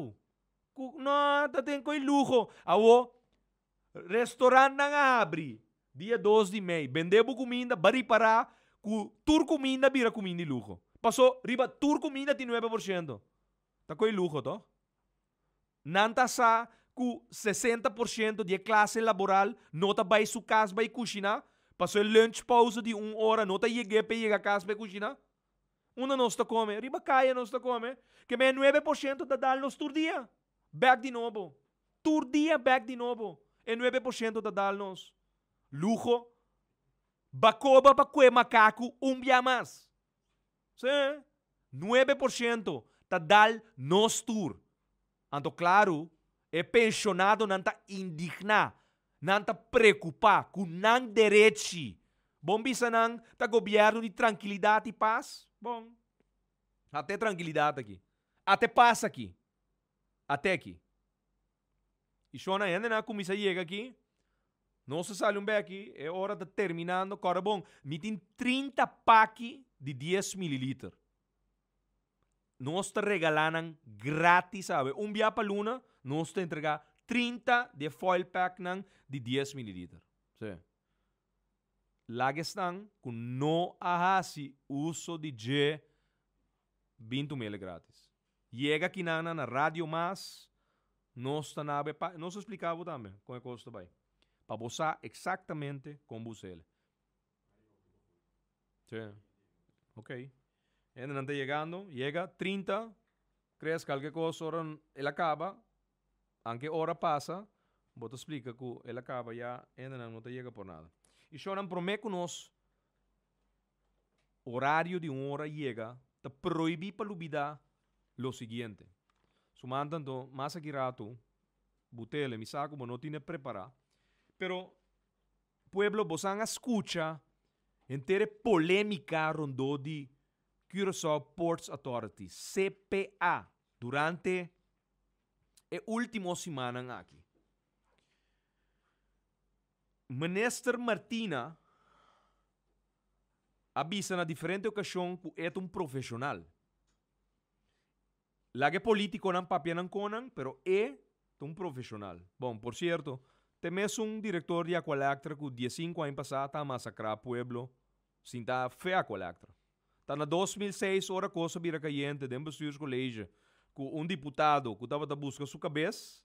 No, tá tem coi lujo. Awo, restaurante nang abri. Dia 2 de maio. Vendebo comida, bari para, ku tur comida, vira comida de lujo. Passou, riba, tur comida tem 9%. Tá coi lujo, to? Nanta sa, ku 60% de classe laboral, nota vai su casa, vai cozinhar. Passou lunch pause de 1 hora, nota cheguei para chegar a casa, vai cozinhar. Una não está come, riba caia não está come. Que me 9% da dal nos tur dia. Back de novo. Tur dia, back de novo. E 9% da dal nos. Lujo. Bacoba bakwe macaco, dia mais. Sim. 9% da dal nos tur. Anto claro, é pensionado não tá indigna, não tá preocupado, com não direito. Bom bisa não tá governo de tranquilidade e paz. Bom, até tranquilidade aqui. Até paz aqui. Até aqui. E só ainda na comissão chega aqui. Não se sale bem aqui. É hora de terminar. Agora, bom, me tem 30 packs de 10 ml. Nós está regalando grátis, sabe? Dia para luna, nós está entregar 30 de foil pack de 10 ml. Sim. Lagi estão com não ahasi uso de G 20 ml grátis. Chega aqui na rádio mas nós está na nós explicava também como é que custa vai. Para você exatamente como você. Sim. Ok. Ainda não está chegando. Chega 30. Crees que qualquer coisa ele acaba. Aunque hora passa, vou te explicar que ele acaba já ainda não está chega por nada. E só não promete nós horário de 1 hora chega, te proíbe para olvidar lo seguinte. Sumantan to, mais aqui rato, butele, me saco, não tinha preparado. Pero, pueblo, bosan escucha, inteira polêmica rondou de Curaçao Ports Authority, CPA, durante a última semana aqui. Minister Martina avisa na diferente ocasião que é profissional. Lage político não papel não conan, pero é profissional. Bom, por certo, temos diretor de Aqualectra que 15 anos passado está massacrar pueblo sem tá fé Aqualectra. Tá na 2006 hora coisa vira caiente dentro do bestuurscolégio que deputado que estava busca sua cabeça,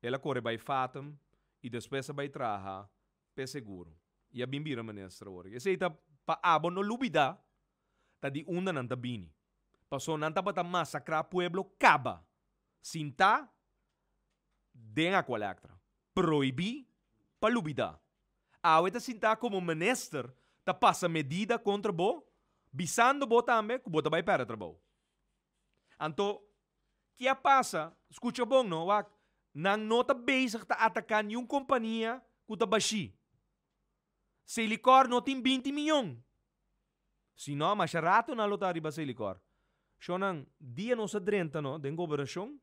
ela corre vai fatam e depois vai trabalhar pe seguro. E a bimbira ministra ora. Esse aí tá pa abo no lubida, tá de onda não tá bini. Passou não tá para massacrar pueblo caba. Sinta den Aqualectra. Proibir pa lubida. Aweta sinta como minister tá passa medida contra bo, bisando bo também que bota vai para trabalho. Anto que a passa, escuta bom não, wak, nang nota basic tá atacar nenhuma companhia que tá baixi. Se licor não tem 20 milhões. Se não, mas rato na luta riba se licor. So nang dia não se drenta no, den governação,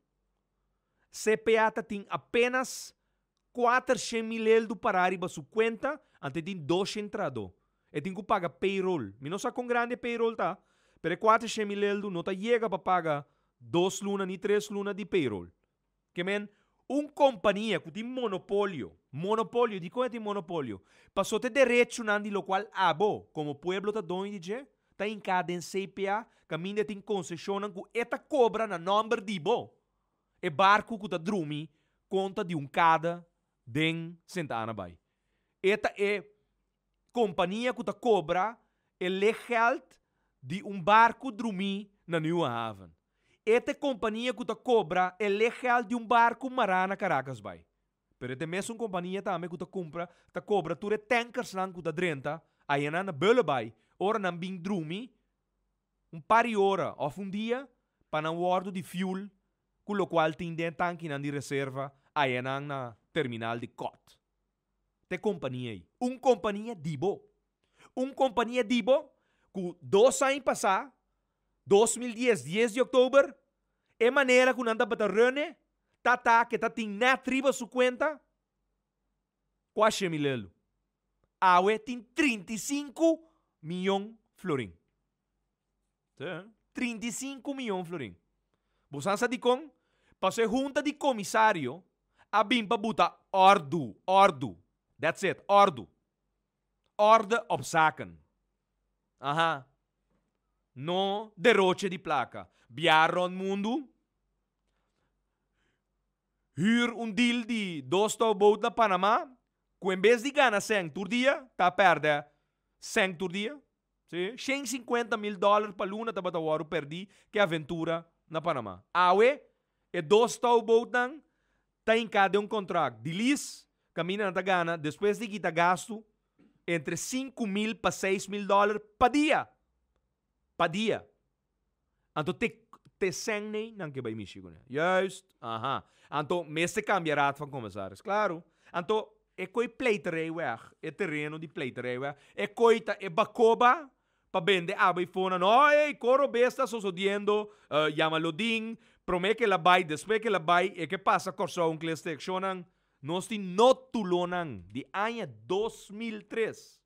CPA tem apenas 400 mil do para riba su conta, ante tem 2 entrado. E tem que pagar payroll. Mi não sa com grande payroll tá, pero 400 mil do não tá chega para pagar 2 lunas ni 3 lunas de payroll. Que men, companhia que tem monopólio, de como tem monopólio, passou ter direito nandi lo qual abo, como pueblo tá dono de je, tá em cada em CPA, caminha tem concessão que eta cobra na number de bo. E barco que tá drumi conta de cada den Santana Bay. Eta é companhia que tá cobra é legal de barco drumi na New Haven. Esta companhia que tá cobra é legal de barco marana Caracas Bay. Pero esta mesma companhia também que tá cobra ture tankers lang que tá drenta, aí na Bele Bay, ora na bing drumi, par de hora ou dia, para não guardo de fuel, com o qual tem den tanque de reserva, aí na terminal de Cot. Te companhia aí. Companhia dibo. Companhia dibo, que 2 anos passar, 2010, 10 de outubro, é maneira que nanda bata rene, tata que tá tem na triba su conta, quase milelo. Awe tem 35 milhões florim. 35 milhões florim. Busan sa dikong, para ser junta de comissário, a bimpa buta ordu. That's it, ordu. Orde op zaken. Aha. No derroche de placa. Viajar mundo. Huur deal de 2 boot na Panamá. Que em vez de ganhar 100 por dia, tá perde 100 por dia. Sim? $150,000 para luna tá bata waro perdi que aventura na Panamá. Awe, e 2 boot nang tá em cada contrato. De lis, camina na gana, depois de kita gasto, entre $5,000 para $6,000 pa dia. Pa dia. Anto te sengne nang que vai Michigan. Juist. Aha. Anto meste cambiaraat van commissaris. Claro. Anto e coi pleiterij weg. E terreno di pleiterij weg. E coita e bacoba pa bende abai fona. No, coro besta so sodiendo. Llámalo ding. Prome que la bai. Después que la bai. E que pasa corso un klestek. Shonan. Nos ti notulonan. Di año 2003.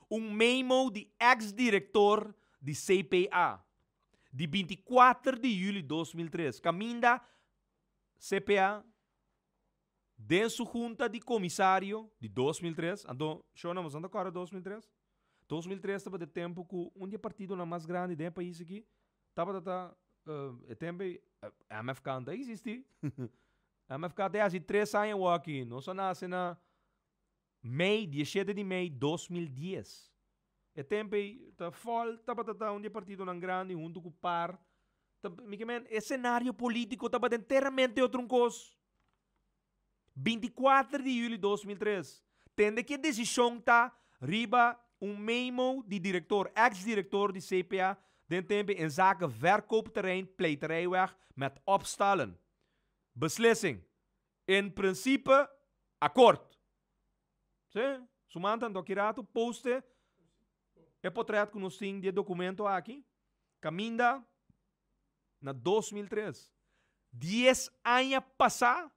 Un memo de ex-diretor de CPA. De 24 de julho de 2003. Caminda CPA de sua junta de comissário de 2003. Então, chama anda agora 2003. 2003 estava de tempo que dia partido na mais grande do país aqui. Estava tempo MFK ainda existe. MFK até há 3 anos aqui. Nós nasce na Mei, 17 de Mei de 2010. E tempo tá fall, estava dia partido na grande junto com o par. O cenário político estava inteiramente outro coisa. 24 de julho de 2003. Tende que a decisão está riba memo de diretor, ex-diretor de CPA, den tempo in zaken verkoopterrein, pleiterijweg met opstallen. Beslissing. In principe, akkoord. Sim? Sumantan do kirato, poste e portret com nós de documento aqui. Caminda na 2003. 10 anos passar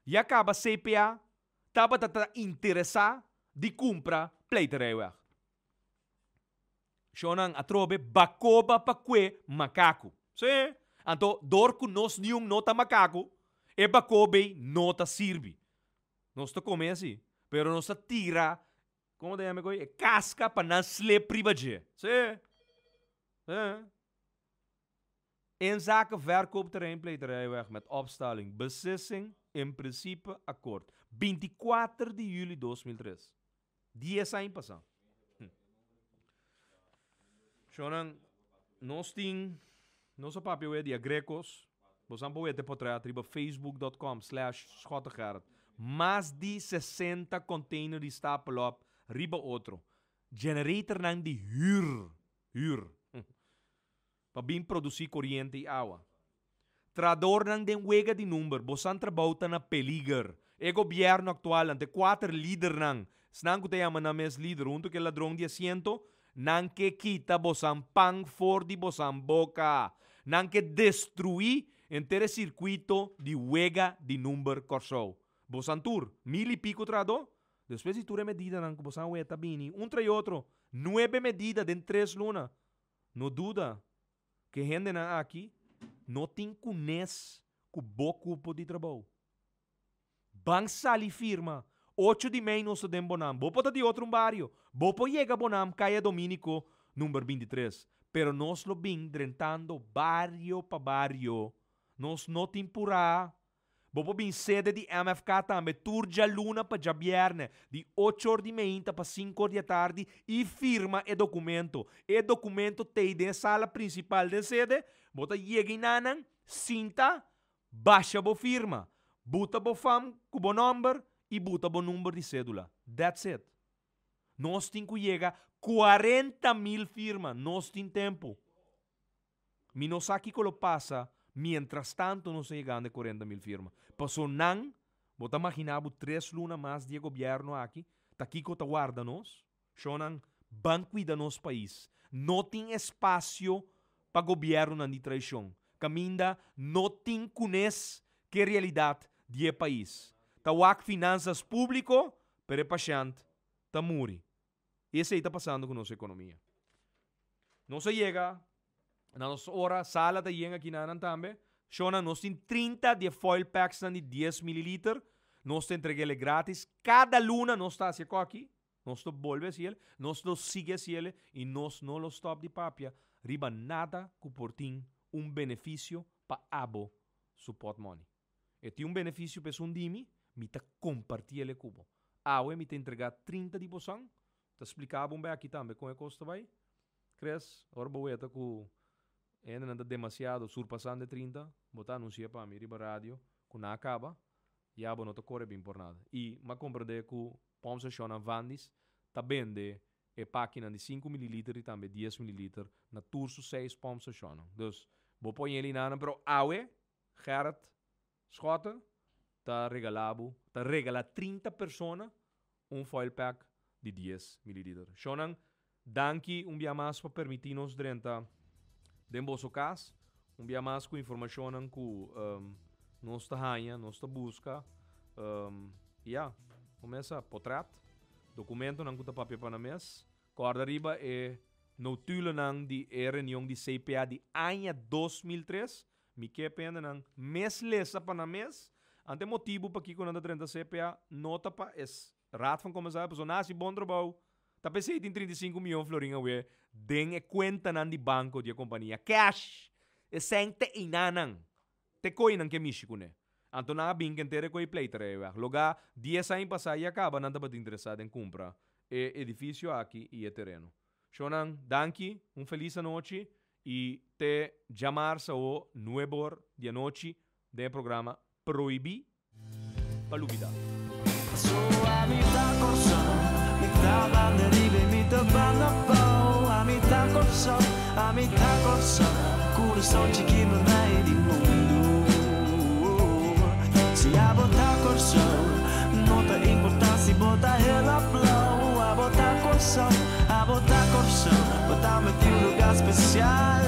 e acaba CPA estava interessado de comprar pleiterijweg. Shonan atrobe bacoba pa que macaco. Sim? Então, dor que nós nenhum nota macaco e bacobe nota sirve. Nós te come assim. Pero nós tira, como de amigo, é casca para não se privaje. Sim? In zaken verkoopterrein pleiterijweg met opstalling. Beslissing in principe akkoord. 24 de julho de 2003. 10 anos passam. Shonan, nós temos nosso papel de agrecos. Nós vamos ver portret riba facebook.com/schottegaard. Mais de 60 containers de stapel op riba outro. Generator nang de huur. Para bem produzir corrente e água. Trador nang den wega de número. Bosan trabauta na peliger. E governo atual ante 4 líder nang. Snang te ama na mes líder. Unto que ladrão de asiento. Nang que quita bosan pang for di bosan boca. Nang que destruir entere circuito de wega de número corso. Bosan tur. 1000 y pico trado. Después de ture medida nang bosan weta bini. Un tra y otro. 9 medidas den 3 luna. No duda. Que gente na aqui não tem conhece com bom cupo de trabalho. Bank sali firma 8 de maio nós temos bonam. Bopo de outro barrio. Bopo chega bonam caia Dominico número 23. Pero nós lo bem drentando barrio pa barrio. Nós não tem pura. Bopo bem sede de MFK também turja luna pa jabierne de 8 de manhã pa 5 da tarde e firma e documento. E documento tem de sala principal de sede, bota chega nanang, cinta, baixa bo firma, buta bo fam, cubo number e buta bo número de cédula. That's it. Nós tem que chega 40,000 firma, nós tem tempo. Mi não sabe que lo passa. Mientras tanto, não se chegando a 40,000 firmas. Passou não, bota imaginava 3 lunas mais de governo aqui, tá aqui que guarda nós, chonan banco da nosso país. Não tem espaço para governo na traição. Caminda, não tem conhece que realidade do país. Tá wak finanças público, pero paciente, tá muri. Isso aí tá passando com nossa economia. Não se chega. Na nossa hora, sala da yenga aqui na também. Shona, nós tem 30 de foil packs de 10 ml. Nós te entreguele grátis. Cada luna nós está assim aqui. Nós te volve a ele. Nós te sigue a ele. E nós não lo stop de papia. Riba nada que por ti benefício para abo support money. E tem benefício para um dimi. Me te compartir ele cubo. Me te entregar 30 de poção. Te explicava bem aqui também como é que custa vai. Cres, ora boeta que ainda anda demasiado surpassando de 30. Botar anuncia para mim, riba rádio, que não acaba. E a não te corre bem por nada. E ma compreende que pomsa shona vandis ta vende e páquina de 5 ml e também 10 ml na turso 6 pomsa shona. Dus, vou pôr ele na pero Gerard, Schotten, ta regala 30 persona foil pack de 10 ml. Shonan, danke dia mais para permitir-nos drenta den vosso cas, dia mais com informação que nós está ganha, nós está busca, começa a potrat, documento não custa papel para mês, corda riba é notula não de reunião de CPA de ano 2003, me que pena não mês lesa para mês, ante motivo para que quando anda 30 CPA nota para es raad van commissar, personagem bom trabalho, tá pensei em 35 milhões florinha we, den e conta nan de banco de companhia, cash, e sente inanang. Te coi nang kemishi kune. Anto na bing kentere coi pleitere. Loga 10 anos passar e acaba nanda pat interessado em compra e edifício aqui e terreno. Shonan, danke, feliz noite e te chamar-se o nuevo dia noite do programa Proibi Palubida. So a mitad corso, mitad banderibe, mitad bandapau, a mitad corso, coração de que não é de mundo. Se a botar corso, não tem importância, botar ela blow, a botar corso, botar-me de lugar especial.